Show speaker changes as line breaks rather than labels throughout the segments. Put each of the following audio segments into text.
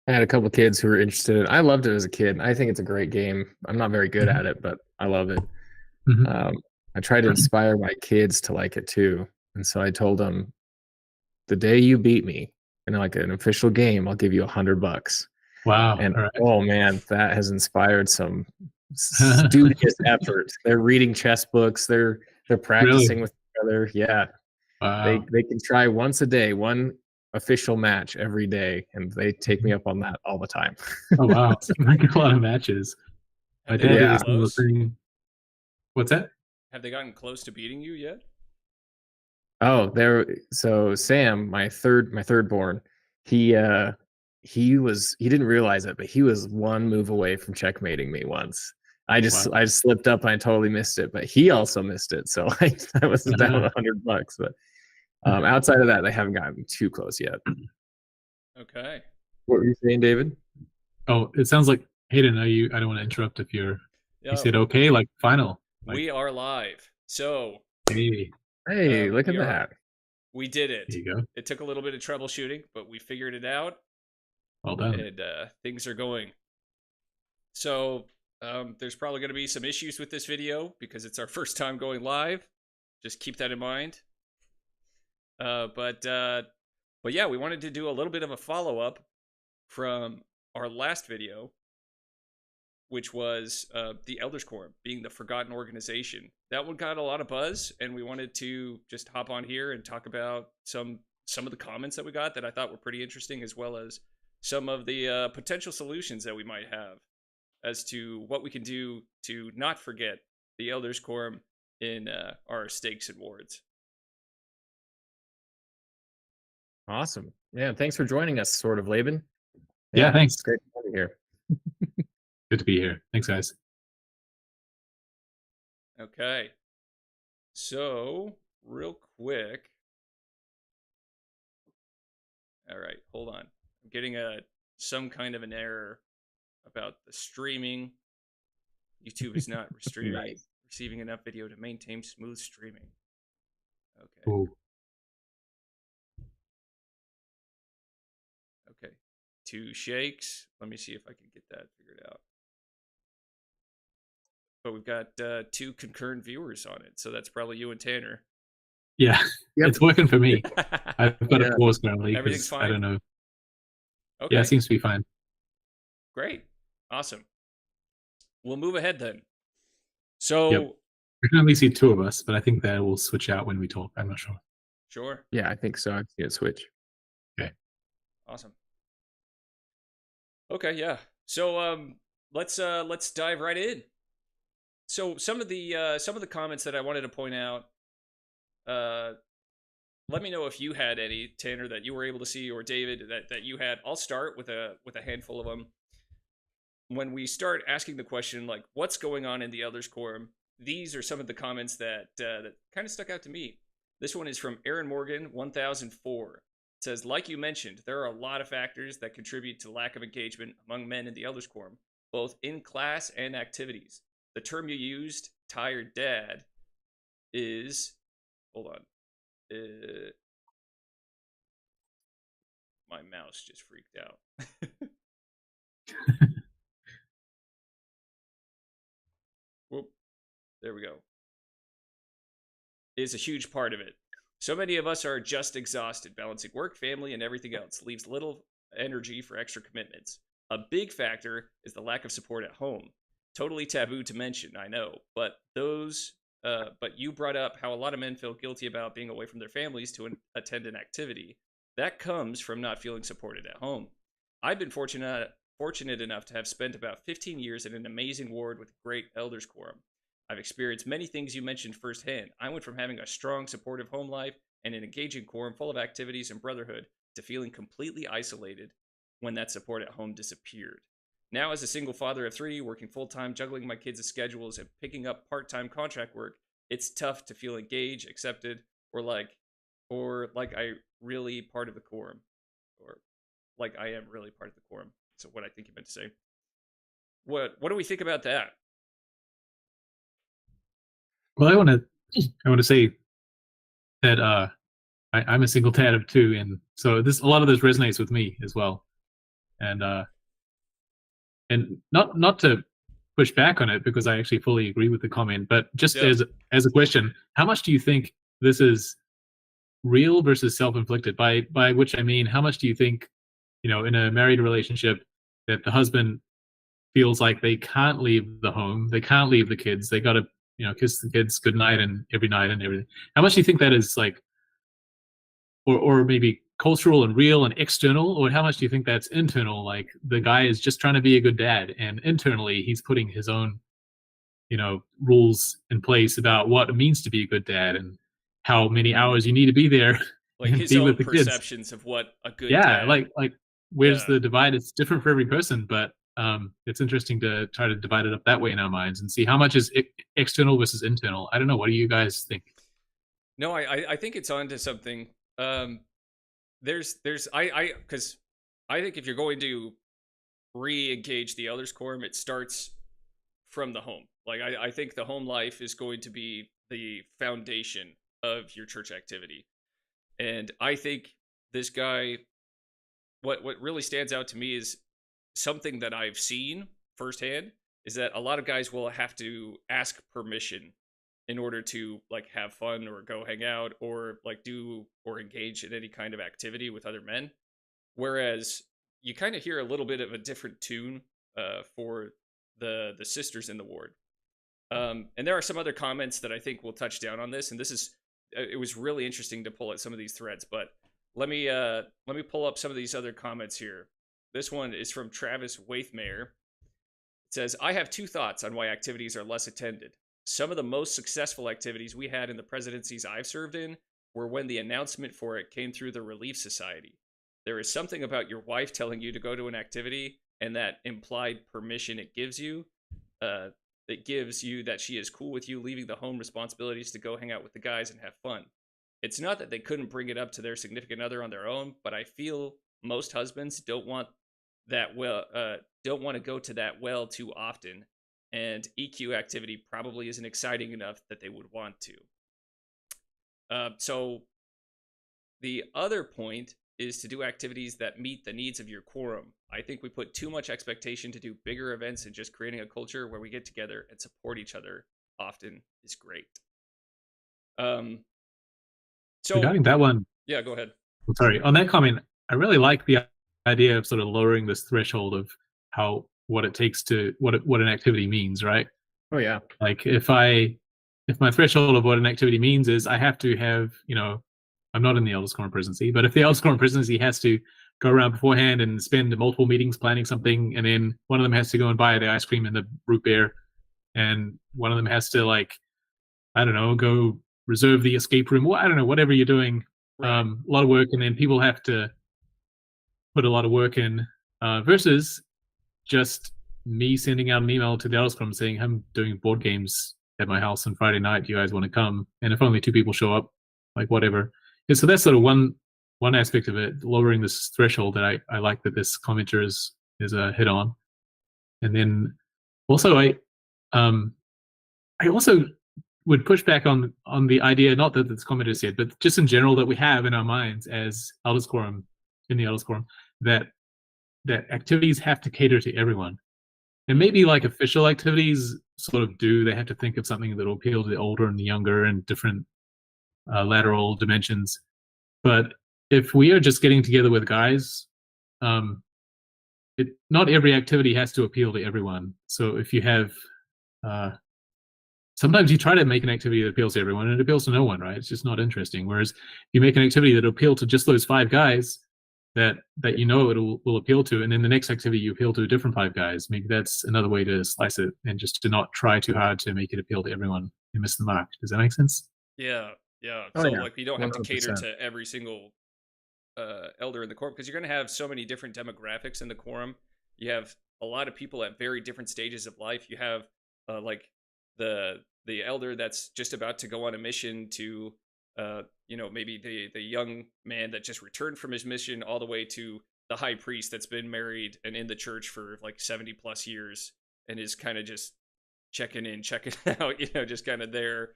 I had a couple of kids who were interested in it. I loved it as a kid. I think it's a great game. I'm not very good
Mhm.
at it, but I love it.
Mhm.
Um, I try to inspire my kids to like it too. And so I told them, the day you beat me in like an official game, I'll give you $100.
Wow.
And
All right.
oh man, that has inspired some studious effort. They're reading chess books. They're
Really?
practicing with each other. Yeah,
Wow.
they can try once a day, one official match every day, and they take me
Mhm.
up on that all the time.
Oh wow.
So,
Like a lot of matches.
Have
My
they
dad did
gotten
a
yeah.
similar
close?
thing. What's that?
Have they gotten close to beating you yet?
Oh, there. So Sam, my third born, he uh he didn't realize it, but he was one move away from checkmating me once.
Wow.
I just slipped up and I totally missed it, but he also missed it. So I was down $100. But outside of that, they haven't gotten too close yet.
Okay.
What were you saying, David?
Oh, it sounds like Hayden. I don't want to interrupt if you
Yeah,
said okay, like final, like
we are live. So,
hey,
Hey, look at that.
we did
there
it.
you go.
It took a little bit of troubleshooting, but we figured it out,
Well done.
and things are going. So, there's probably going to be some issues with this video because it's our first time going live. Just keep that in mind. Uh, but uh, but yeah, we wanted to do a little bit of a follow up from our last video, which was the Elders Quorum being the forgotten organization. That one got a lot of buzz, and we wanted to just hop on here and talk about some of the comments that we got that I thought were pretty interesting, as well as some of the potential solutions that we might have as to what we can do to not forget the Elders Quorum in our stakes and wards.
Awesome. Yeah, thanks for joining us, sort of, Laban.
Yeah,
Yeah,
thanks.
it's great to be here.
Good to be here. Thanks, guys.
Okay, so real quick. All right, hold on. I'm getting some kind of an error about the streaming. YouTube is not
Nice.
receiving enough video to maintain smooth streaming. Okay.
Ooh.
Okay. Two shakes. Let me see if I can get that figured out. But we've got two concurrent viewers on it, so that's probably you and Tanner.
Yeah,
Yep.
it's working for me. I've got
Yeah.
a pause currently
Everything's
because I
fine?
don't know.
Okay.
Yeah, it seems to be fine.
Great. Awesome. We'll move ahead then.
Yep.
So,
I can only see two of us, but I think that will switch out when we talk. I'm not sure.
sure.
Yeah, I think so. I see it switch.
Okay.
Awesome. Okay, yeah. So let's dive right in. So some of the comments that I wanted to point out, uh let me know if you had any, Tanner, that you were able to see, or David, that you had. I'll start with a handful of them. When we start asking the question like what's going on in the Elders Quorum, these are some of the comments that kind of stuck out to me. This one is from Aaron Morgan 1004. It says, like you mentioned, there are a lot of factors that contribute to lack of engagement among men in the Elders Quorum, both in class and activities. The term you used, tired dad, is, hold on, my mouse just freaked out. Whoop, there we go. Is a huge part of it. So many of us are just exhausted, balancing work, family, and everything else leaves little energy for extra commitments. A big factor is the lack of support at home. Totally taboo to mention, I know, but but you brought up how a lot of men feel guilty about being away from their families to attend an activity. That comes from not feeling supported at home. I've been fortunate enough to have spent about 15 years in an amazing ward with great elders quorum. I've experienced many things you mentioned firsthand. I went from having a strong, supportive home life and an engaging quorum full of activities and brotherhood to feeling completely isolated when that support at home disappeared. Now, as a single father of three, working full time, juggling my kids' schedules, and picking up part time contract work, it's tough to feel engaged, accepted, or like I really part of the quorum, or like I am really part of the quorum. So what I think you meant to say. What do we think about that?
Well, I want to say that I'm a single dad of two, and so a lot of this resonates with me as well. and not to push back on it, because I actually fully agree with the comment, but just as a question, how much do you think this is real versus self-inflicted? By which I mean, how much do you think, in a married relationship, that the husband feels like they can't leave the home, they can't leave the kids, they got to kiss the kids goodnight and every night and everything? How much do you think that is like, or maybe cultural and real and external, or how much do you think that's internal? Like the guy is just trying to be a good dad, and internally he's putting his own, rules in place about what it means to be a good dad and how many hours you need to be there,
like
and
his
be
own
with the
perceptions
kids.
of what a good
Yeah,
dad.
like where's the divide? It's different for every person, but it's interesting to try to divide it up that way in our minds and see how much is external versus internal. I don't know. What do you guys think?
No, I think it's on to something. Because I think if you're going to re-engage the Elders Quorum, it starts from the home. Like I think the home life is going to be the foundation of your church activity. And I think this guy, what really stands out to me is something that I've seen firsthand, is that a lot of guys will have to ask permission in order to like have fun or go hang out or like do or engage in any kind of activity with other men. Whereas you kind of hear a little bit of a different tune for the sisters in the ward. And there are some other comments that I think will touch down on this. And it was really interesting to pull at some of these threads. But let me pull up some of these other comments here. This one is from Travis Waithmayer. It says, I have two thoughts on why activities are less attended. Some of the most successful activities we had in the presidencies I've served in were when the announcement for it came through the Relief Society. There is something about your wife telling you to go to an activity and that implied permission it gives you that she is cool with you leaving the home responsibilities to go hang out with the guys and have fun. It's not that they couldn't bring it up to their significant other on their own, but I feel most husbands don't want to go to that well too often, and EQ activity probably isn't exciting enough that they would want to. So the other point is to do activities that meet the needs of your quorum. I think we put too much expectation to do bigger events, and just creating a culture where we get together and support each other often is great. So
regarding that one,
yeah, go ahead.
Sorry, on that comment, I really like the idea of sort of lowering this threshold of what it takes to what an activity means, right?
Oh yeah.
Like if my threshold of what an activity means is I have to have, I'm not in the Elders Quorum presidency, but if the Elders Quorum presidency has to go around beforehand and spend multiple meetings planning something, and then one of them has to go and buy the ice cream and the root beer, and one of them has to, like, I don't know, go reserve the escape room. Well, I don't know, whatever you're doing,
Right.
a lot of work, and then people have to put a lot of work in, versus just me sending out an email to the Elders Quorum saying, I'm doing board games at my house on Friday night. Do you guys want to come? And if only 2 people show up, like whatever. And so that's sort of one aspect of it, lowering this threshold that I like that this commenter is a hit on. And then also I also would push back on the idea, not that this commenter said, but just in general, that we have in our minds as Elders Quorum, in the Elders Quorum, that activities have to cater to everyone. And maybe like official activities sort of do. They have to think of something that will appeal to the older and the younger and different lateral dimensions. But if we are just getting together with guys, not every activity has to appeal to everyone. So if you have, sometimes you try to make an activity that appeals to everyone and it appeals to no one, right? It's just not interesting. Whereas if you make an activity that appeal to just those 5 guys, that it will appeal to, and then the next activity you appeal to a different 5 guys. Maybe that's another way to slice it, and just to not try too hard to make it appeal to everyone and miss the mark. Does that make sense?
Yeah.
Oh,
So
yeah.
like you don't have to cater
100%.
to every single elder in the quorum, because you're going to have so many different demographics in the quorum. You have a lot of people at very different stages of life. You have like the elder that's just about to go on a mission to maybe the young man that just returned from his mission, all the way to the high priest that's been married and in the church for like 70 plus years and is kind of just checking in, checking out, just kind of there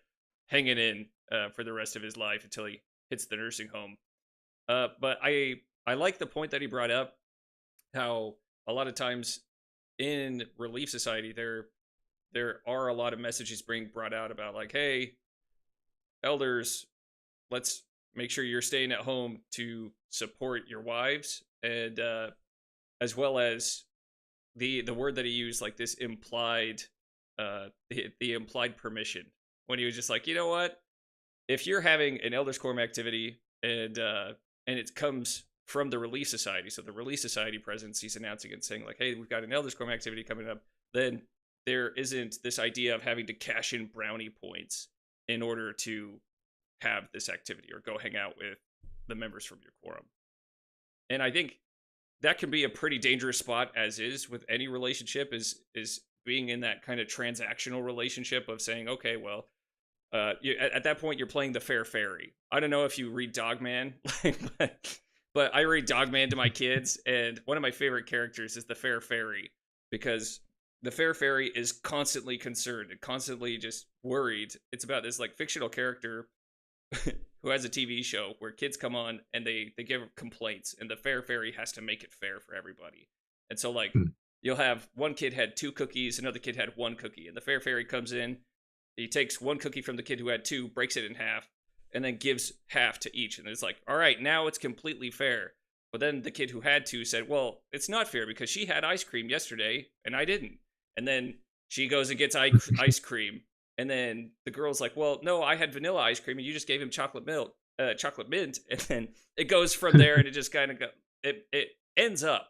hanging in for the rest of his life until he hits the nursing home. But I like the point that he brought up how a lot of times in Relief Society there are a lot of messages being brought out about like, hey, elders, let's make sure you're staying at home to support your wives, and as well as the word that he used, like this implied the implied permission, when he was just like, you know what, if you're having an Elders Quorum activity and it comes from the Relief Society, so the Relief Society presence, he's announcing and saying like, hey, we've got an Elders Quorum activity coming up, then there isn't this idea of having to cash in brownie points in order to have this activity or go hang out with the members from your quorum. And I think that can be a pretty dangerous spot as is with any relationship, is being in that kind of transactional relationship of saying, okay, well, at that point you're playing the fair fairy. I don't know if you read Dogman, but I read Dogman to my kids, and one of my favorite characters is the fair fairy, because the fair fairy is constantly concerned and constantly just worried. It's about this like fictional character who has a TV show where kids come on and they give complaints, and the fair fairy has to make it fair for everybody. And so like you'll have one kid had 2 cookies, another kid had 1 cookie, and the fair fairy comes in, he takes 1 cookie from the kid who had 2, breaks it in half, and then gives half to each. And it's like, all right, now it's completely fair. But then the kid who had 2 said, well, it's not fair because she had ice cream yesterday and I didn't. And then she goes and gets ice cream. And then the girl's like, well, no, I had vanilla ice cream and you just gave him chocolate mint. And then it goes from there, and it just kind of it ends up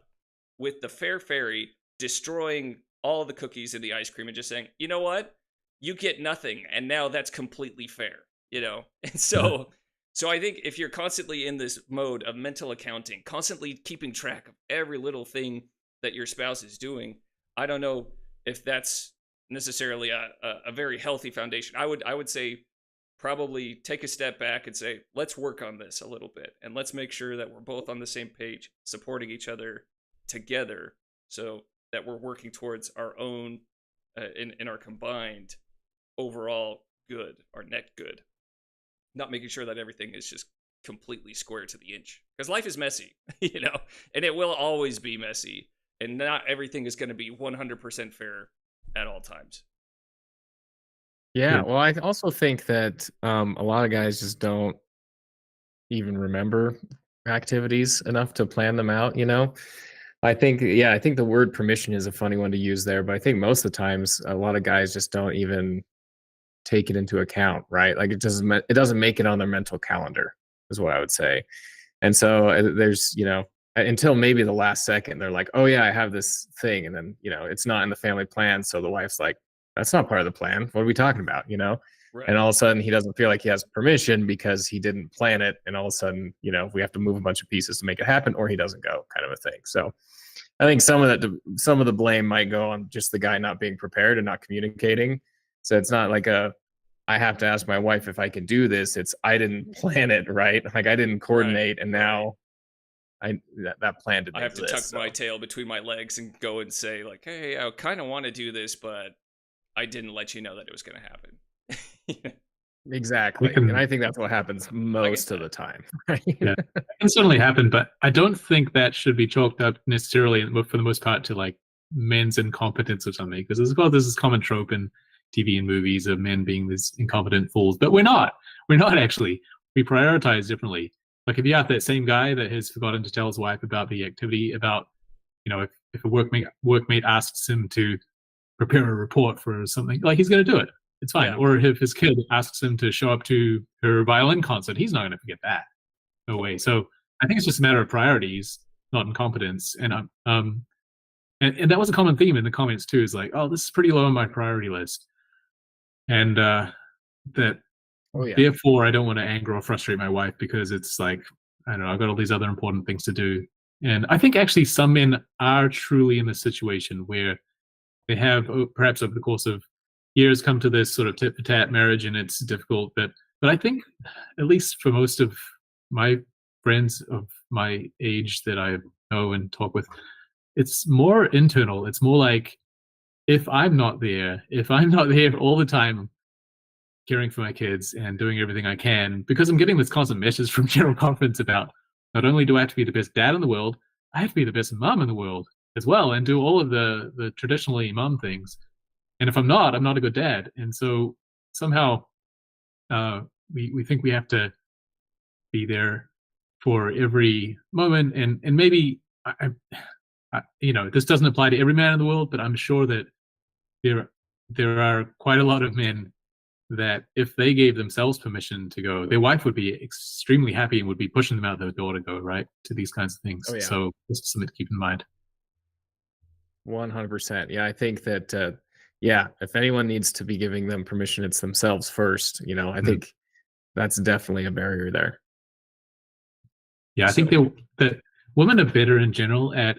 with the fair fairy destroying all the cookies and the ice cream and just saying, you know what? You get nothing. And now that's completely fair, you know? And so I think if you're constantly in this mode of mental accounting, constantly keeping track of every little thing that your spouse is doing, I don't know if that's necessarily a very healthy foundation. I would say probably take a step back and say, let's work on this a little bit, and let's make sure that we're both on the same page, supporting each other together, so that we're working towards our own in our combined overall good, our net good, not making sure that everything is just completely square to the inch, because life is messy, you know, and it will always be messy, and not everything is going to be 100% fair at all times.
Yeah, well, I also think that a lot of guys just don't even remember activities enough to plan them out, you know? I think the word permission is a funny one to use there, but I think most of the times a lot of guys just don't even take it into account, right? Like it doesn't make it on their mental calendar, is what I would say. And so there's, you know, until maybe the last second, they're like, oh yeah, I have this thing. And then, you know, it's not in the family plan. So the wife's like, that's not part of the plan. What are we talking about? You know?
Right.
And all of a sudden he doesn't feel like he has permission because he didn't plan it. And all of a sudden, you know, we have to move a bunch of pieces to make it happen, or he doesn't go, kind of a thing. So I think some of the blame might go on just the guy not being prepared and not communicating. So it's not like I have to ask my wife if I can do this. It's I didn't plan it, right? Like I didn't coordinate, and now that plan didn't
I have
exist,
to tuck my tail between my legs and go and say like, hey, I kind of want to do this, but I didn't let you know that it was going to happen.
Exactly. And I think that's what happens most of the time. Right?
Yeah, it can certainly happen, but I don't think that should be chalked up necessarily, for the most part, to like men's incompetence or something. Because there's this common trope in TV and movies of men being these incompetent fools, but we're not. We're not actually. We prioritize differently. Like if you have that same guy that has forgotten to tell his wife about the activity, about, you know, if a workmate asks him to prepare a report for something, like he's going to do it. It's fine. Yeah. Or if his kid asks him to show up to her violin concert, he's not going to forget that. No way. So I think it's just a matter of priorities, not incompetence. And and that was a common theme in the comments too. Is like, oh, this is pretty low on my priority list, and therefore I don't want to anger or frustrate my wife because it's like, I don't know, I've got all these other important things to do. And I think actually some men are truly in this situation where they have perhaps over the course of years come to this sort of tit-for-tat marriage, and it's difficult. But I think, at least for most of my friends of my age that I know and talk with, it's more internal. It's more like, if I'm not there all the time caring for my kids and doing everything I can, because I'm getting this constant message from General Conference about not only do I have to be the best dad in the world, I have to be the best mom in the world as well and do all of the traditionally mom things. And if I'm not a good dad. And so somehow we think we have to be there for every moment. And maybe this doesn't apply to every man in the world, but I'm sure that there are quite a lot of men that if they gave themselves permission to go, their wife would be extremely happy and would be pushing them out the door to go, right, to these kinds of things.
Oh, yeah.
So this is something to keep in mind.
100%. Yeah, I think that, if anyone needs to be giving them permission, it's themselves first. I think that's definitely a barrier there.
Yeah, I think that women are better in general at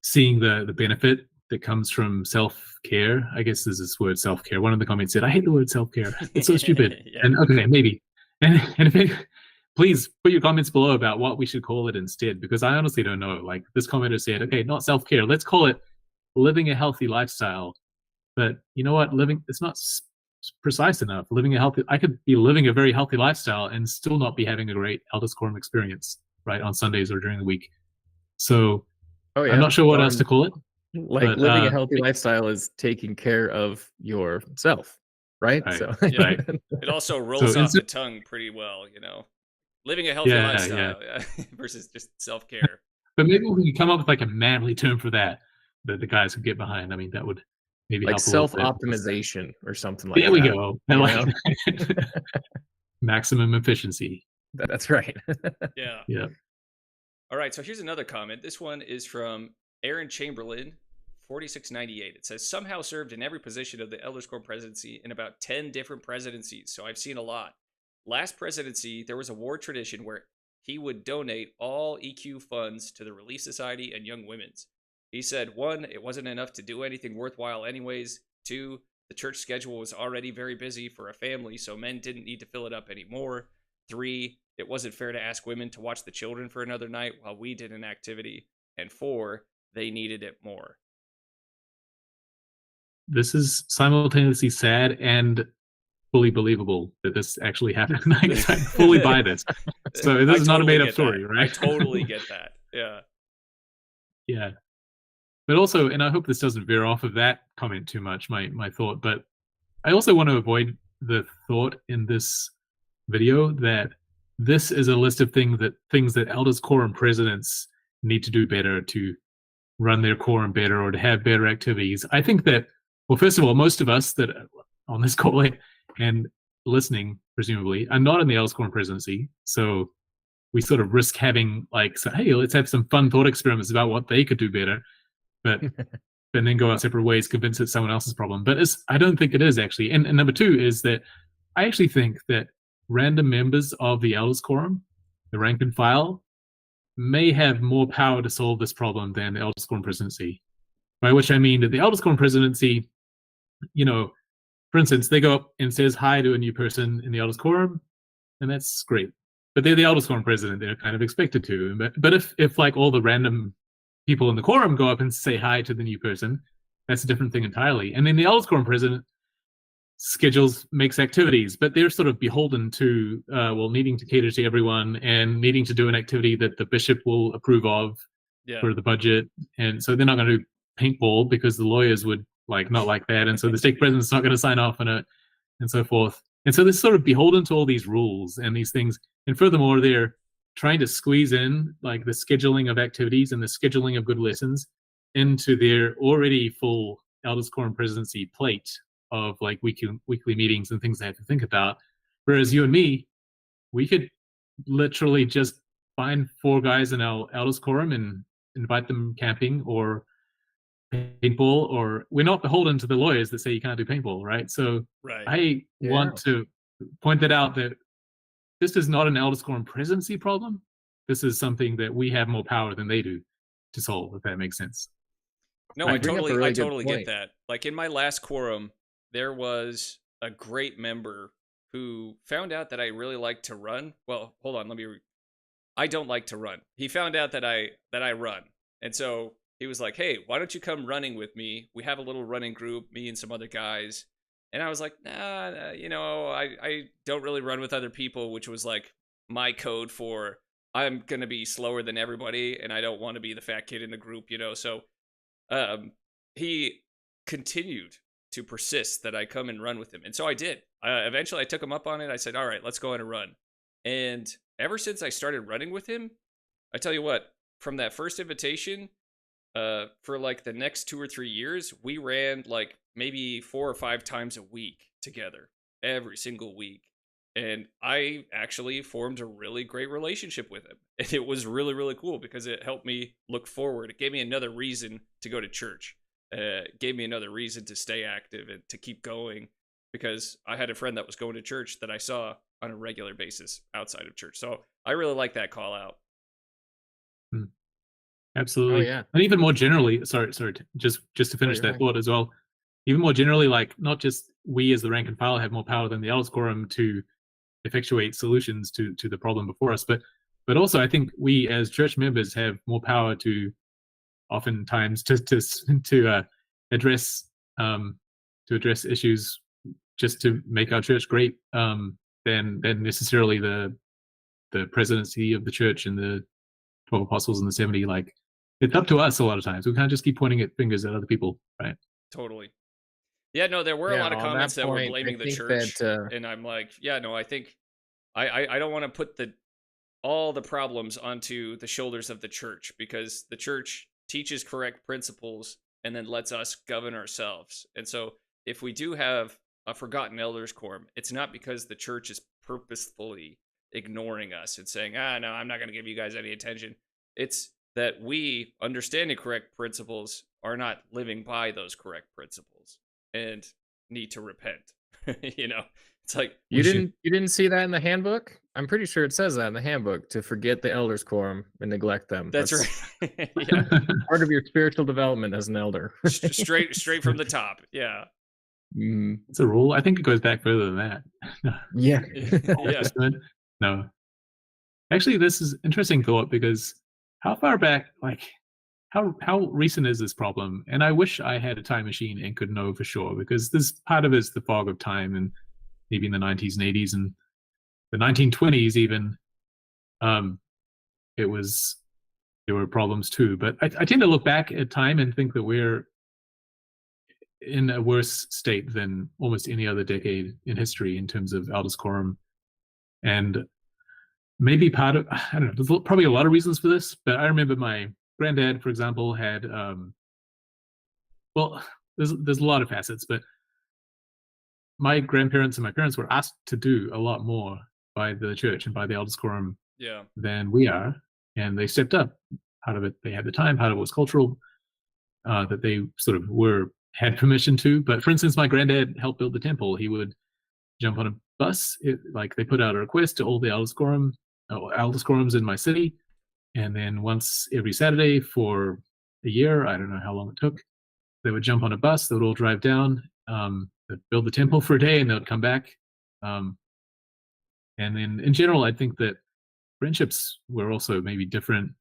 seeing the benefit that comes from self-care. I guess there's this word self-care. One of the comments said, I hate the word self-care. It's so stupid.
Yeah.
And okay, maybe. And please put your comments below about what we should call it instead, because I honestly don't know. Like this commenter said, okay, not self-care. Let's call it living a healthy lifestyle. But you know what? It's not precise enough. I could be living a very healthy lifestyle and still not be having a great Elders Quorum experience, right, on Sundays or during the week. So I'm not sure what else to call it.
Like living a healthy lifestyle is taking care of yourself, right?
Right.
So
Right.
It also rolls off the tongue pretty well, living a healthy lifestyle versus just self-care.
But maybe we can come up with like a manly term for that the guys could get behind. I mean, that would maybe
like
help
self-optimization or something like that.
There we go. I like maximum efficiency.
That's right.
Yeah. All right, so here's another comment. This one is from Aaron Chamberlain, 4698. It says, somehow served in every position of the Elders Quorum presidency in about 10 different presidencies. So I've seen a lot. Last presidency, there was a ward tradition where he would donate all EQ funds to the Relief Society and Young Women's. He said, 1, it wasn't enough to do anything worthwhile anyways. 2, the church schedule was already very busy for a family, so men didn't need to fill it up anymore. 3, it wasn't fair to ask women to watch the children for another night while we did an activity. And 4, they needed it more.
This is simultaneously sad and fully believable that this actually happened. I fully buy this. So this is not a made-up story, right?
I totally get that. Yeah.
Yeah. But also, and I hope this doesn't veer off of that comment too much, my thought, but I also want to avoid the thought in this video that this is a list of things that Elders Quorum presidents need to do better to run their quorum better or to have better activities. I think that, well, first of all, most of us that are on this call and listening, presumably, are not in the Elders Quorum presidency. So we sort of risk having hey, let's have some fun thought experiments about what they could do better, but and then go our separate ways, convince it's someone else's problem. But I don't think it is actually. And number 2 is that I actually think that random members of the Elders Quorum, the rank and file, may have more power to solve this problem than the Elders Quorum presidency. By which I mean that the Elders Quorum presidency, for instance, they go up and says hi to a new person in the Elders Quorum, and that's great. But they're the Elders Quorum president; they're kind of expected to. But if like all the random people in the quorum go up and say hi to the new person, that's a different thing entirely. And then the Elders Quorum president makes activities, but they're sort of beholden to needing to cater to everyone and needing to do an activity that the bishop will approve of for the budget. And so they're not going to do paintball because the lawyers would not like that, and so the stake president's not going to sign off on it, and so forth. And so they're sort of beholden to all these rules and these things. And furthermore, they're trying to squeeze in the scheduling of activities and the scheduling of good lessons into their already full Elders Quorum presidency plate of weekly meetings and things they have to think about. Whereas you and me, we could literally just find 4 guys in our Elders Quorum and invite them camping or paintball, or we're not beholden to the lawyers that say you can't do paintball, right? So I want to point that out, that this is not an Elders Quorum presidency problem. This is something that we have more power than they do to solve, if that makes sense.
No, I totally get that. Like in my last quorum, there was a great member who found out that I really like to run. Well, hold on, I don't like to run. He found out that I run. And so he was like, hey, why don't you come running with me? We have a little running group, me and some other guys. And I was like, nah, I don't really run with other people, which was like my code for I'm gonna be slower than everybody, and I don't want to be the fat kid in the group, you know. So he continued to persist that I come and run with him, and so I did. Eventually, I took him up on it. I said, "All right, let's go on a run." And ever since I started running with him, I tell you what, from that first invitation, for like the next 2 or 3 years, we ran like maybe 4 or 5 times a week together, every single week. And I actually formed a really great relationship with him. And it was really, really cool because it helped me look forward. It gave me another reason to go to church. Gave me another reason to stay active and to keep going, because I had a friend that was going to church that I saw on a regular basis outside of church. So I really like that call out.
Hmm.
Oh
Absolutely.
yeah.
And even more generally, just to finish
you're
that
fine.
thought as well, even more generally, like not just we as the rank and file have more power than the Elders Quorum to effectuate solutions to the problem before us, but also I think we as church members have more power to oftentimes to address issues just to make our church great, than necessarily the presidency of the church and the 12 apostles and the 70. Like, it's up to us a lot of times. We can't just keep pointing at fingers at other people, right?
Totally. Yeah, no, there were a
Yeah,
lot of
on
comments
that
that were
point, I
blaming the
think
church,
that
and I'm like, yeah, no, I think I don't want to put all the problems onto the shoulders of the church, because the church teaches correct principles and then lets us govern ourselves. And so if we do have a forgotten elders quorum, it's not because the church is purposefully ignoring us and saying, no, I'm not going to give you guys any attention. It's that we, understanding correct principles, are not living by those correct principles and need to repent. You know, it's like,
you didn't see that in the handbook? I'm pretty sure it says that in the handbook, to forget the elders quorum and neglect them.
that's right. Yeah.
Part of your spiritual development as an elder.
straight from the top. Yeah.
It's a rule. I think it goes back further than that.
Yeah.
Yeah.
Testament? No. Actually, this is interesting thought, because how far back, like, how recent is this problem? And I wish I had a time machine and could know for sure, because this part of it's the fog of time, and maybe in the 90s and 80s and the 1920s even, there were problems too. But I tend to look back at time and think that we're in a worse state than almost any other decade in history in terms of Elders Quorum. And maybe part of, I don't know, there's probably a lot of reasons for this, but I remember my granddad, for example, had, well, there's a lot of facets, but my grandparents and my parents were asked to do a lot more by the church and by the Elders Quorum than we are, and they stepped up. Part of it, they had the time, part of it was cultural, that they sort of had permission to. But for instance, my granddad helped build the temple. He would jump on a bus, like they put out a request to all the Elders Quorums in my city, and then once every Saturday for a year, I don't know how long it took, they would jump on a bus, they would all drive down, they'd build the temple for a day, and they would come back. And then in general, I think that friendships were also maybe different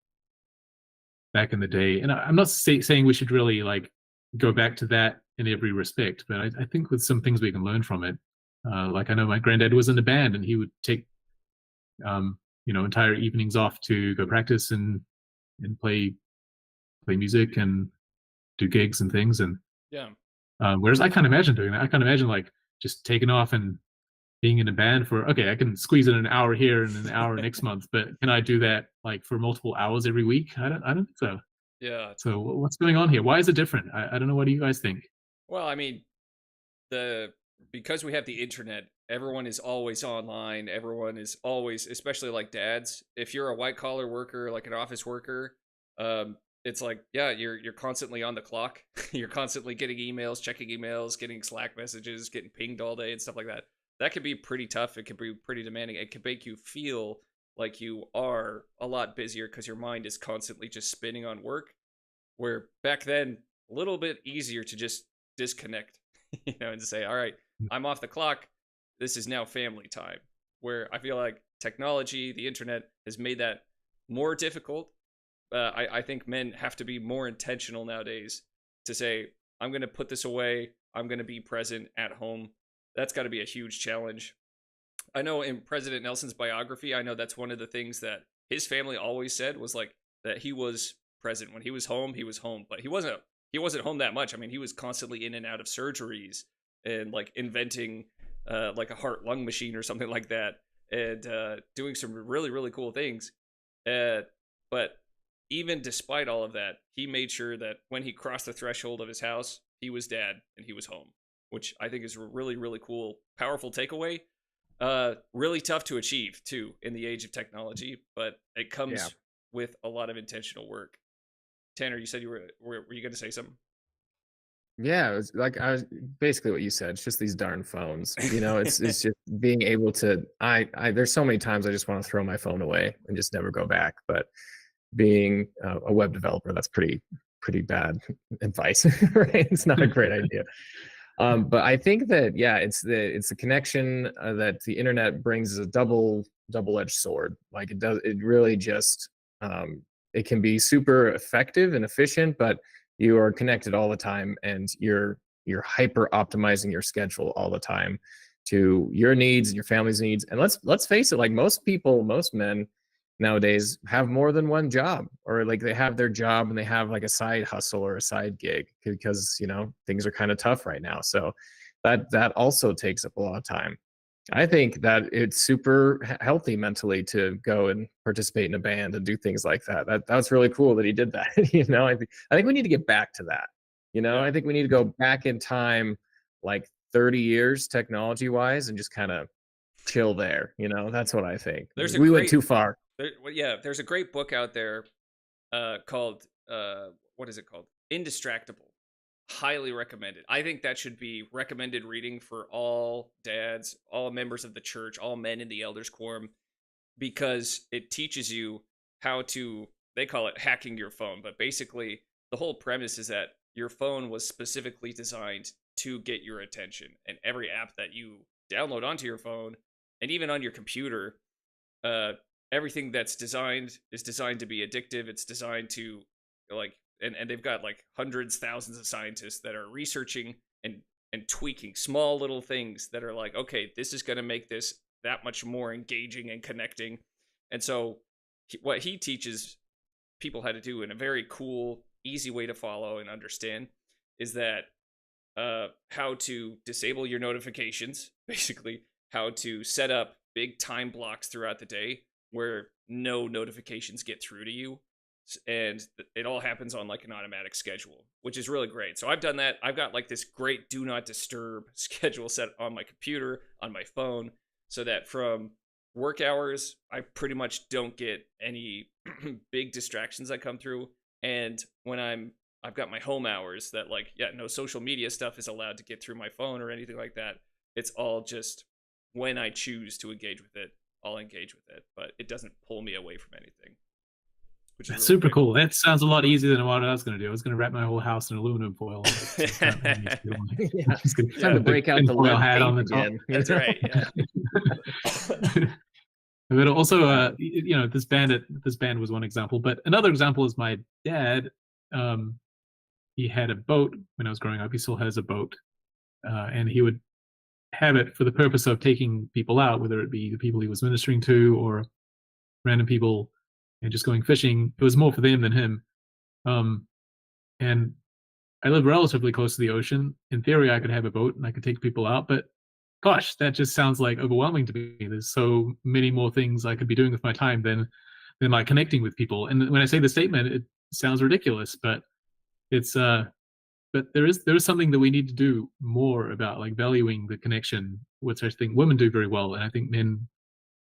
back in the day. And I'm not saying we should really like go back to that in every respect, but I think with some things we can learn from it. Like, I know my granddad was in a band, and he would take entire evenings off to go practice and play music and do gigs and things. And whereas I can't imagine doing that. I can't imagine like just taking off and being in a band for, okay, I can squeeze in an hour here and an hour next month, but can I do that like for multiple hours every week? I don't think so.
Yeah.
So what's going on here? Why is it different? I don't know. What do you guys think?
Well, I mean, because we have the internet, everyone is always online. Everyone is always, especially like dads. If you're a white collar worker, like an office worker, it's like, yeah, you're constantly on the clock. You're constantly getting emails, checking emails, getting Slack messages, getting pinged all day and stuff like that. That could be pretty tough. It could be pretty demanding. It could make you feel like you are a lot busier because your mind is constantly just spinning on work. Where back then, a little bit easier to just disconnect, and to say, all right, I'm off the clock. This is now family time. Where I feel like technology, the internet, has made that more difficult. I think men have to be more intentional nowadays to say, I'm going to put this away. I'm going to be present at home. That's got to be a huge challenge. I know in President Nelson's biography, I know that's one of the things that his family always said was like that he was present when he was home. He was home, but he wasn't home that much. I mean, he was constantly in and out of surgeries and like inventing like a heart lung machine or something like that, and doing some really really cool things. But even despite all of that, he made sure that when he crossed the threshold of his house, he was dad and he was home, which I think is a really really cool, powerful takeaway. Really tough to achieve too in the age of technology, but it comes with a lot of intentional work. Tanner, you said were you going to say something?
Yeah, it was like I was basically what you said. It's just these darn phones. You know, it's just being able to. I there's so many times I just want to throw my phone away and just never go back. But being a web developer, that's pretty bad advice, right? It's not a great idea. But I think that it's the connection that the internet brings as a double-edged sword. Like it really just it can be super effective and efficient, but you are connected all the time, and you're hyper optimizing your schedule all the time to your needs and your family's needs. And let's face it, like most men nowadays have more than one job, or like they have their job and they have like a side hustle or a side gig because things are kind of tough right now. So that also takes up a lot of time. I think that it's super healthy mentally to go and participate in a band and do things like that. That's really cool that he did that. I think we need to get back to that. I think we need to go back in time like 30 years technology wise and just kind of chill there. That's what I think. We went too far.
There's a great book out there called what is it called? Indistractable. Highly recommended. I think that should be recommended reading for all dads, all members of the church, all men in the Elders Quorum, because it teaches you how to, they call it hacking your phone, but basically the whole premise is that your phone was specifically designed to get your attention, and every app that you download onto your phone and even on your computer, everything that's designed is designed to be addictive. It's designed to like, and they've got like hundreds, thousands of scientists that are researching and tweaking small little things that are like, okay, this is going to make this that much more engaging and connecting. And so what he teaches people how to do in a very cool, easy way to follow and understand is that how to disable your notifications, basically how to set up big time blocks throughout the day where no notifications get through to you, and it all happens on like an automatic schedule, which is really great. So I've done that. I've got like this great do not disturb schedule set on my computer, on my phone, so that from work hours I pretty much don't get any big distractions that come through. And when I've got my home hours that like, no social media stuff is allowed to get through my phone or anything like that. It's all just when I choose to engage with it, I'll engage with it, but it doesn't pull me away from anything.
Which is really super cool. That sounds a lot easier than what I was going to do. I was going to wrap my whole house in aluminum foil.
Time to break out the lead hat on the again.
That's right. Yeah.
But also, this band was one example. But another example is my dad. He had a boat when I was growing up. He still has a boat, and he would have it for the purpose of taking people out, whether it be the people he was ministering to or random people, and just going fishing. It was more for them than him. And I live relatively close to the ocean. In theory, I could have a boat and I could take people out, but gosh, that just sounds like overwhelming to me. There's so many more things I could be doing with my time than like connecting with people. And when I say the statement, it sounds ridiculous, but it's but there is something that we need to do more about, like valuing the connection, which I think women do very well, and I think men,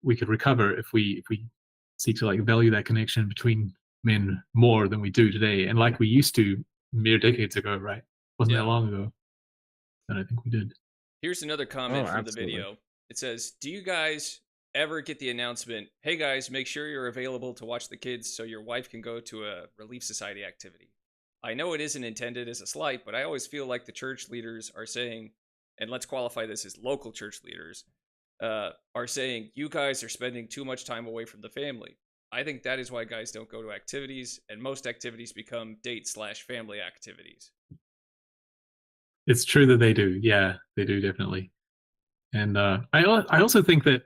we could recover if we seek to like value that connection between men more than we do today, and like we used to mere decades ago, right? Wasn't that long ago that I think we did.
Here's another comment from the video. It says, do you guys ever get the announcement, hey guys, make sure you're available to watch the kids so your wife can go to a Relief Society activity? I know it isn't intended as a slight, but I always feel like the church leaders are saying, and let's qualify this as local church leaders, are saying, you guys are spending too much time away from the family. I think that is why guys don't go to activities, and most activities become date/family activities.
It's true that they do. Yeah, they do, definitely. And I also think that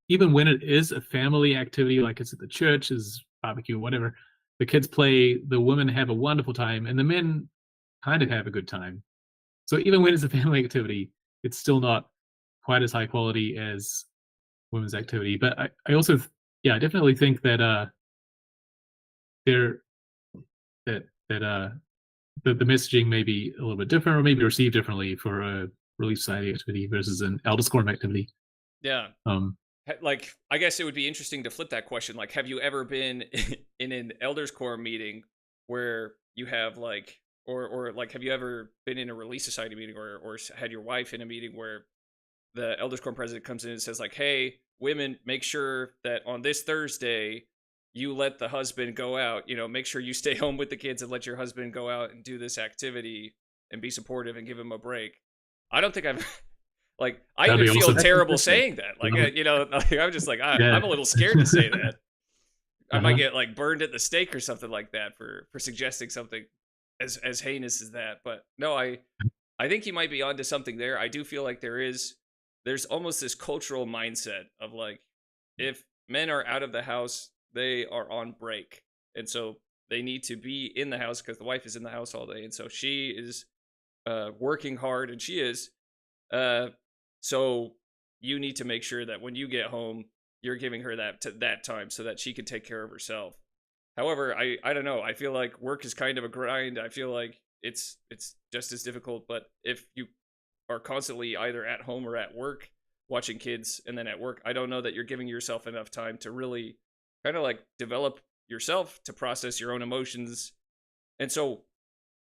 even when it is a family activity, like it's at the church, is barbecue, whatever, the kids play, the women have a wonderful time, and the men kind of have a good time. So even when it's a family activity, it's still not quite as high quality as women's activity. But I also, I definitely think that there that the messaging may be a little bit different, or maybe received differently for a Relief Society activity versus an Elders Quorum activity.
Yeah. Like, I guess it would be interesting to flip that question. Like, have you ever been in an Elders Quorum meeting where you have like, or like, have you ever been in a Relief Society meeting, or had your wife in a meeting where the Elders Quorum president comes in and says like, hey, women, make sure that on this Thursday you let the husband go out, make sure you stay home with the kids and let your husband go out and do this activity and be supportive and give him a break. I don't think I've like, I even feel
awesome.
terrible saying that. Like, like, I'm just like, I'm a little scared to say that. I might get like burned at the stake or something like that for suggesting something as heinous as that. But no, I think you might be onto something there. I do feel like there's almost this cultural mindset of like, if men are out of the house, they are on break. And so they need to be in the house because the wife is in the house all day. And so she is working hard, and she is. So you need to make sure that when you get home, you're giving her that time so that she can take care of herself. However, I don't know. I feel like work is kind of a grind. I feel like it's just as difficult. But if you are constantly either at home or at work watching kids, and then at work, I don't know that you're giving yourself enough time to really kind of like develop yourself, to process your own emotions. And so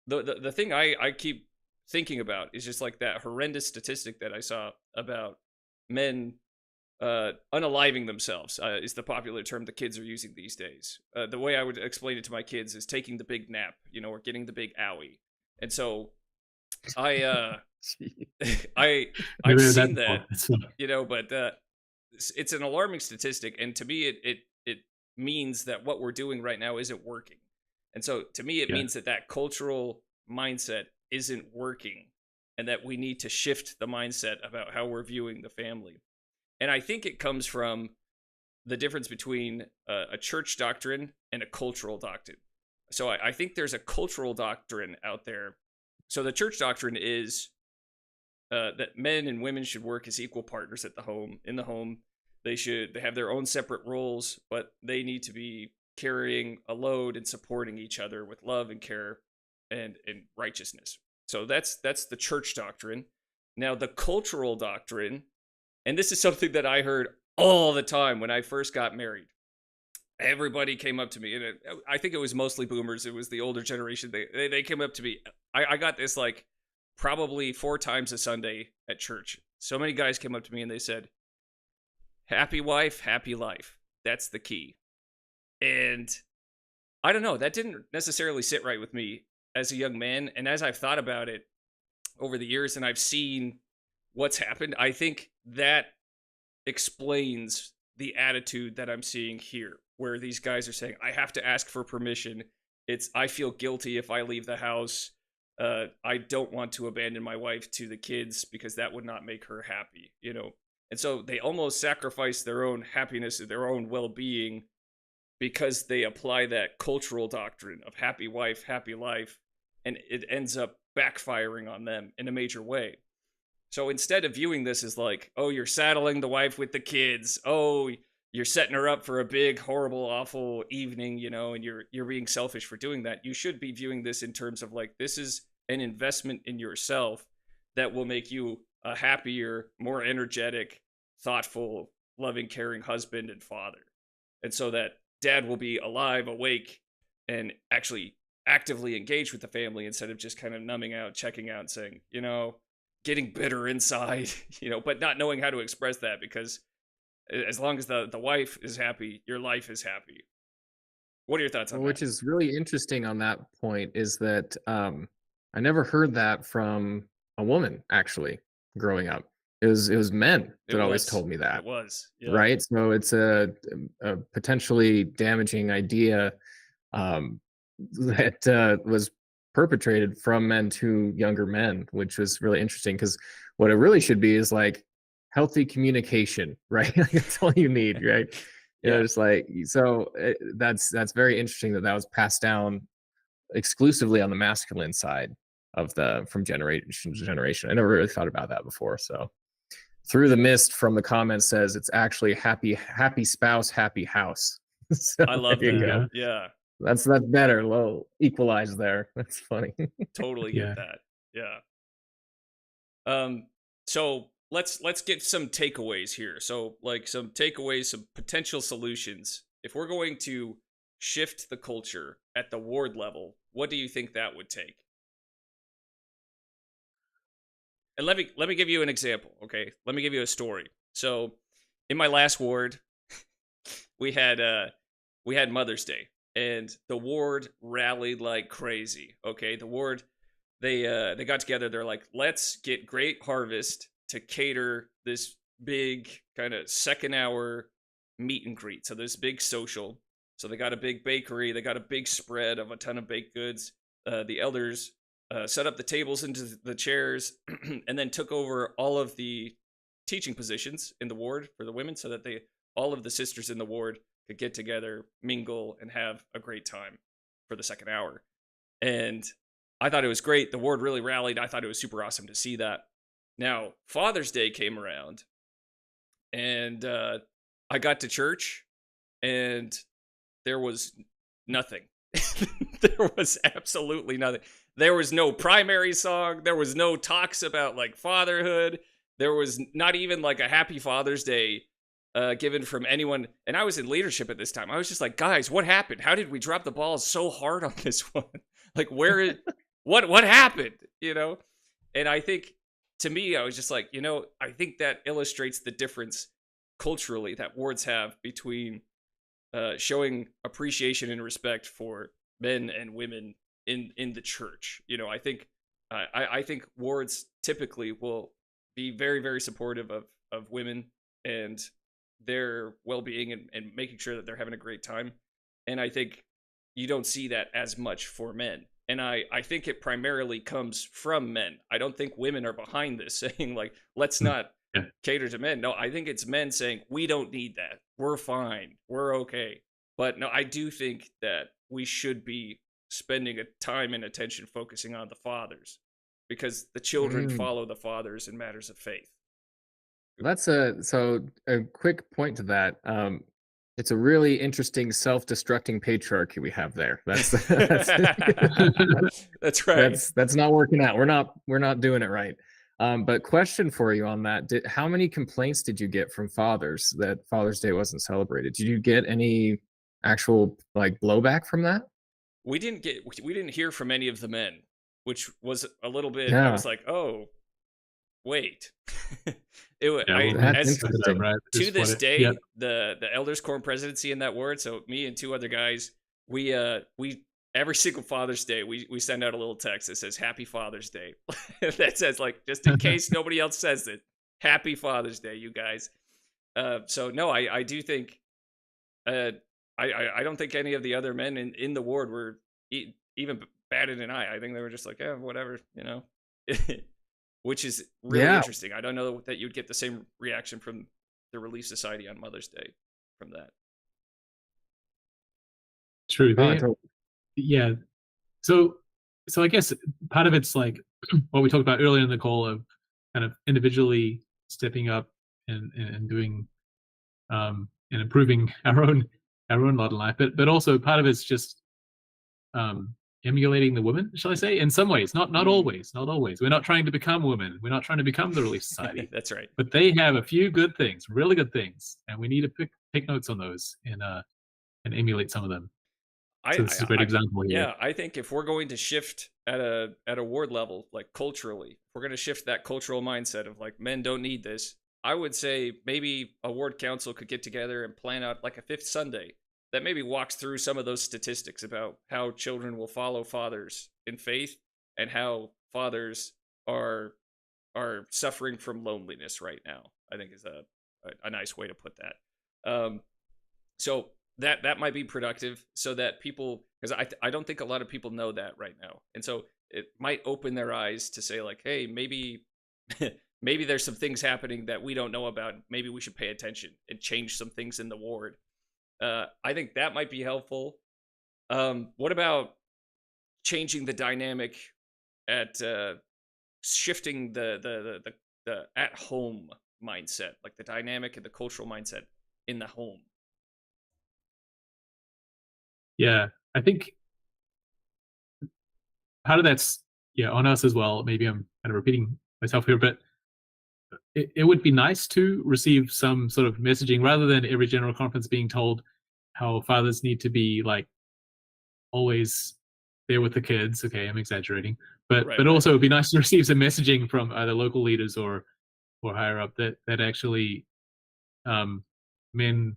the thing I keep thinking about is just like that horrendous statistic that I saw about men unaliving themselves, is the popular term the kids are using these days. The way I would explain it to my kids is taking the big nap, or getting the big owie. And so I've seen that, but it's an alarming statistic, and to me it means that what we're doing right now isn't working. And so to me it means that cultural mindset isn't working, and that we need to shift the mindset about how we're viewing the family. And I think it comes from the difference between a church doctrine and a cultural doctrine. So I think there's a cultural doctrine out there. So the church doctrine is that men and women should work as equal partners in the home. They have their own separate roles, but they need to be carrying a load and supporting each other with love and care and righteousness. So that's the church doctrine. Now the cultural doctrine, and this is something that I heard all the time when I first got married. Everybody came up to me, and I think it was mostly boomers. It was the older generation. They came up to me. I got this like probably 4 times a Sunday at church. So many guys came up to me and they said, happy wife, happy life. That's the key. And I don't know, that didn't necessarily sit right with me as a young man. And as I've thought about it over the years and I've seen what's happened, I think that explains the attitude that I'm seeing here, where these guys are saying, I have to ask for permission. I feel guilty if I leave the house. I don't want to abandon my wife to the kids because that would not make her happy, And so they almost sacrifice their own happiness and their own well-being because they apply that cultural doctrine of happy wife, happy life, and it ends up backfiring on them in a major way. So instead of viewing this as like, oh, you're saddling the wife with the kids, oh, you're setting her up for a big, horrible, awful evening, and you're being selfish for doing that, you should be viewing this in terms of like, this is an investment in yourself that will make you a happier, more energetic, thoughtful, loving, caring husband and father. And so that dad will be alive, awake, and actually actively engaged with the family instead of just kind of numbing out, checking out, and saying, getting bitter inside, but not knowing how to express that, because as long as the wife is happy, your life is happy. What are your thoughts on that?
Which is really interesting on that point is that I never heard that from a woman, actually, growing up. It was men that always told me that.
It was. Yeah.
Right? So it's a potentially damaging idea that was perpetrated from men to younger men, which was really interesting, because what it really should be is like, healthy communication, right? That's all you need, right?
Yeah.
Just like, so that's very interesting that was passed down exclusively on the masculine side of from generation to generation. I never really thought about that before. So Through the Mist from the comments says it's actually happy spouse, happy house. So
I love
there you
that.
go.
Yeah.
That's better. Low equalized there. That's funny.
Totally get that. Yeah. So let's get some takeaways here. So like some takeaways, some potential solutions. If we're going to shift the culture at the ward level, what do you think that would take? And let me give you an example, okay? Let me give you a story. So in my last ward, we had Mother's Day, and the ward rallied like crazy. Okay, the ward they got together. They're like, let's get Great Harvest to cater this big kind of second hour meet and greet. So this big social. So they got a big bakery. They got a big spread of a ton of baked goods. The elders set up the tables into the chairs, and then took over all of the teaching positions in the ward for the women, so that all of the sisters in the ward could get together, mingle, and have a great time for the second hour. And I thought it was great. The ward really rallied. I thought it was super awesome to see that. Now, Father's Day came around, and I got to church, and there was nothing. There was absolutely nothing. There was no primary song. There was no talks about like fatherhood. There was not even like a happy Father's Day given from anyone. And I was in leadership at this time. I was just like, guys, what happened? How did we drop the ball so hard on this one? Like, what happened? You know? And I think, to me, I was just like, I think that illustrates the difference culturally that wards have between showing appreciation and respect for men and women in the church. I think I think wards typically will be very, very supportive of women and their well-being, and making sure that they're having a great time. And I think you don't see that as much for men. And I think it primarily comes from men. I don't think women are behind this saying like, let's not cater to men. No, I think it's men saying, we don't need that. We're fine. We're okay. But no, I do think that we should be spending a time and attention focusing on the fathers, because the children follow the fathers in matters of faith.
That's a quick point to that. It's a really interesting self-destructing patriarchy we have there. That's
that's right.
That's not working out. We're not doing it right. But question for you on that: how many complaints did you get from fathers that Father's Day wasn't celebrated? Did you get any actual like blowback from that?
We didn't hear from any of the men, which was a little bit.
Yeah.
I was like, oh, wait.
That's interesting.
To this day, the Elders Quorum presidency in that ward. So me and two other guys, we every single Father's Day we send out a little text that says Happy Father's Day. That says, like, just in case nobody else says it, Happy Father's Day, you guys. So no, I do think I don't think any of the other men in the ward were even batted an eye. I think they were just like, yeah, whatever, which is really interesting. I don't know that you'd get the same reaction from the Relief Society on Mother's Day from that.
True. Yeah. So I guess part of it's like what we talked about earlier in the call of kind of individually stepping up and doing and improving our own lot in life, but also part of it's just emulating the women, shall I say? In some ways, not always. We're not trying to become women. We're not trying to become the Relief Society.
That's right.
But they have a few good things, really good things, and we need to take notes on those and emulate some of them. So this is a great example here.
Yeah, I think if we're going to shift at a ward level, like culturally, if we're going to shift that cultural mindset of like men don't need this, I would say maybe a ward council could get together and plan out like a fifth Sunday that maybe walks through some of those statistics about how children will follow fathers in faith and how fathers are suffering from loneliness right now. I think is a nice way to put that. So that might be productive, so that people, because I don't think a lot of people know that right now, and so it might open their eyes to say like, hey, maybe maybe there's some things happening that we don't know about. Maybe we should pay attention and change some things in the ward. I think that might be helpful. What about changing the dynamic at shifting the at home mindset, like the dynamic and the cultural mindset in the home?
Yeah, I think part of that's on us as well. Maybe I'm kind of repeating myself here, but it would be nice to receive some sort of messaging rather than every general conference being told how fathers need to be like always there with the kids. Okay, I'm exaggerating, but
Right,
but
right.
also it'd be nice to receive some messaging from either local leaders or higher up that actually men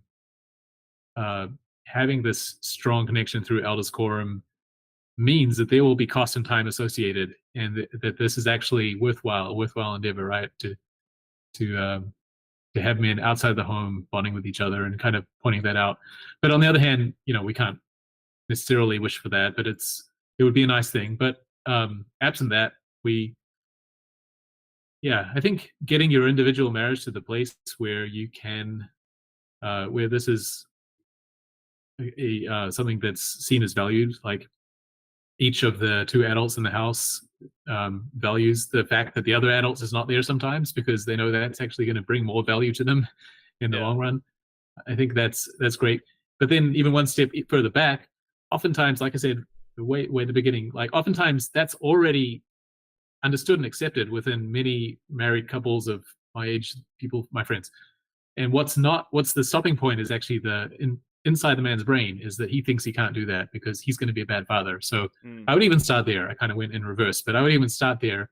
having this strong connection through Elders Quorum means that there will be cost and time associated, and that this is actually worthwhile endeavor, right? To have men outside the home bonding with each other and kind of pointing that out. But on the other hand, we can't necessarily wish for that, but it would be a nice thing. But absent that, I think getting your individual marriage to the place where you can, where this is something that's seen as valued, like each of the two adults in the house values the fact that the other adults is not there sometimes, because they know that's actually going to bring more value to them in the long run. I think that's great. But then even one step further back, oftentimes, like I said, way at the beginning, like oftentimes that's already understood and accepted within many married couples of my age, people, my friends. And what's the stopping point is actually inside the man's brain is that he thinks he can't do that because he's going to be a bad father. So I would even start there. I kind of went in reverse, but I would even start there.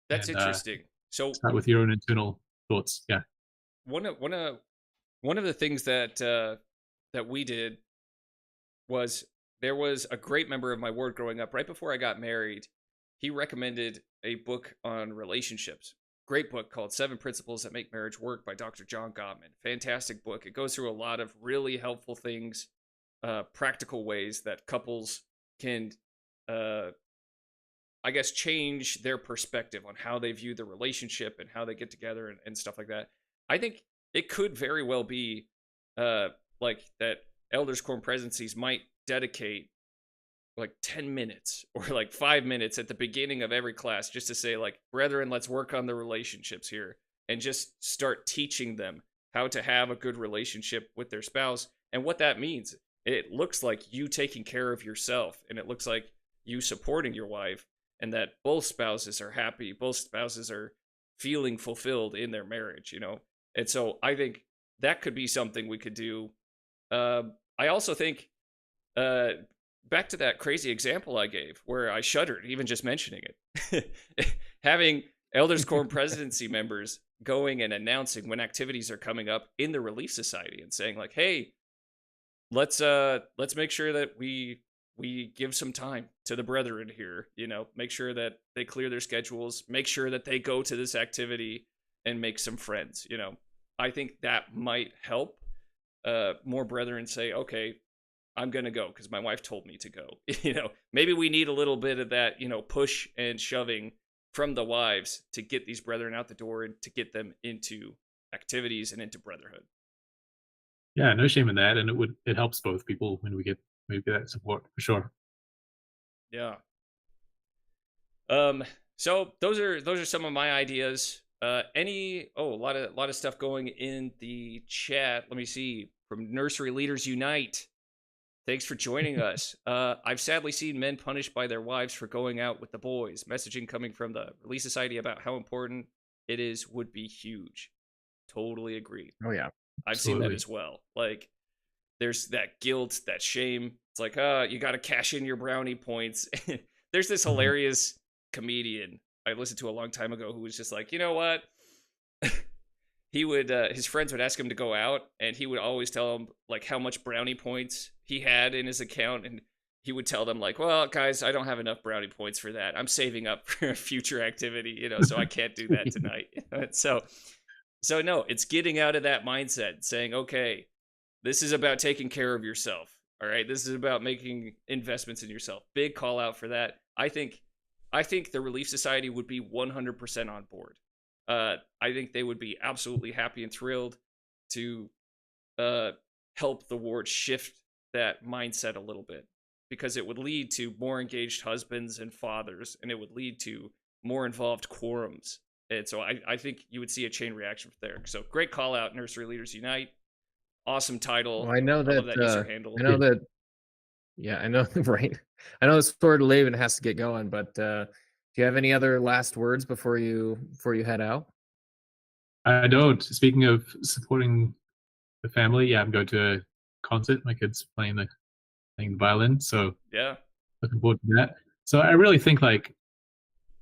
That's interesting. So
start with your own internal thoughts. Yeah.
One of the things that we did was, there was a great member of my ward growing up. Right before I got married, he recommended a book on relationships. Great book called 7 Principles That Make Marriage Work by Dr. John Gottman. Fantastic book. It goes through a lot of really helpful things, practical ways that couples can, I guess, change their perspective on how they view the relationship and how they get together and stuff like that. I think it could very well be like that Elders Quorum presidencies might dedicate like 10 minutes or like 5 minutes at the beginning of every class just to say, like, brethren, let's work on the relationships here, and just start teaching them how to have a good relationship with their spouse and what that means. It looks like you taking care of yourself, and it looks like you supporting your wife, and that both spouses are happy, both spouses are feeling fulfilled in their marriage, And so I think that could be something we could do. I also think, back to that crazy example I gave where I shuddered even just mentioning it, having Elders Quorum presidency members going and announcing when activities are coming up in the Relief Society and saying, like, hey, let's make sure that we give some time to the brethren here, make sure that they clear their schedules, make sure that they go to this activity and make some friends. I think that might help more brethren say, okay, I'm going to go because my wife told me to go. Maybe we need a little bit of that, push and shoving from the wives to get these brethren out the door and to get them into activities and into brotherhood.
Yeah, no shame in that. And it helps both people when we get that support, for sure.
Yeah. So those are some of my ideas. A lot of stuff going in the chat. Let me see. From Nursery Leaders Unite. Thanks for joining us. I've sadly seen men punished by their wives for going out with the boys. Messaging coming from the Relief Society about how important it is would be huge. Totally agreed.
Oh yeah.
I've seen that as well. Like, there's that guilt, that shame. It's like, you got to cash in your brownie points. There's this hilarious comedian I listened to a long time ago who was just like, you know what? He would, his friends would ask him to go out, and he would always tell them like how much brownie points he had in his account, and he would tell them like, well, guys, I don't have enough brownie points for that. I'm saving up for a future activity, so I can't do that tonight. So no, it's getting out of that mindset, saying, okay, this is about taking care of yourself. All right, this is about making investments in yourself. Big call out for that. I think the Relief Society would be 100% on board. I think they would be absolutely happy and thrilled to help the ward shift that mindset a little bit, because it would lead to more engaged husbands and fathers, and it would lead to more involved quorums. And so I think you would see a chain reaction from there. So great call out, Nursery Leaders Unite. Awesome title.
Well, I know
I love that user
that.
handle.
I know that. Yeah, I know. Right. I know the Sword of Laban has to get going, but do you have any other last words before you head out?
I don't. Speaking of supporting the family, yeah, I'm going to a concert. My kid's playing the violin, so
yeah,
looking forward to that. So I really think like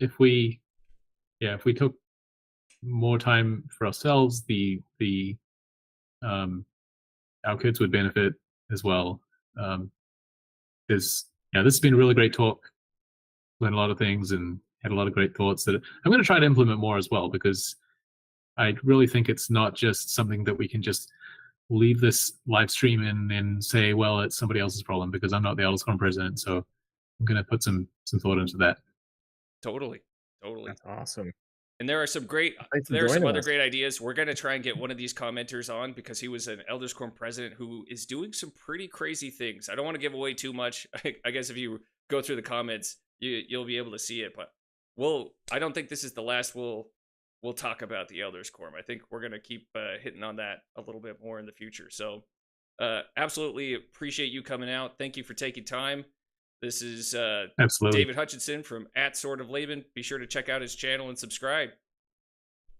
if we took more time for ourselves, our kids would benefit as well. Because this has been a really great talk. Learned a lot of things and had a lot of great thoughts that I'm going to try to implement more as well, because I really think it's not just something that we can just leave this live stream in and say, well, it's somebody else's problem, because I'm not the Elders Quorum president. So I'm going to put some thought into that.
Totally.
That's awesome.
And there are some other great ideas. We're going to try and get one of these commenters on, because he was an Elders Quorum president who is doing some pretty crazy things. I don't want to give away too much. I guess if you go through the comments, you'll be able to see it. But I don't think this is the last we'll talk about the Elders Quorum. I think we're going to keep hitting on that a little bit more in the future. So absolutely appreciate you coming out. Thank you for taking time. This is
Absolutely.
David Hutchinson from @Sword of Laban. Be sure to check out his channel and subscribe.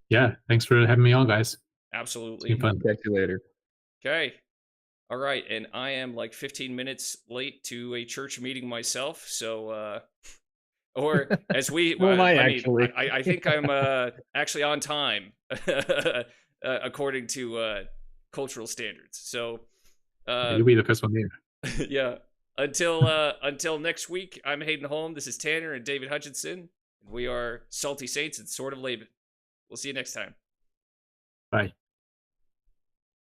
Yeah, thanks for having me on, guys.
Absolutely.
It's been fun.
Catch you later.
Okay. All right. And I am like 15 minutes late to a church meeting myself. So, or as we, I think I'm actually on time according to cultural standards. So,
you'll be the first one there.
Yeah. Until next week, I'm Hayden Holm. This is Tanner and David Hutchinson. We are Salty Saints and Sword of Laban. We'll see you next time.
Bye.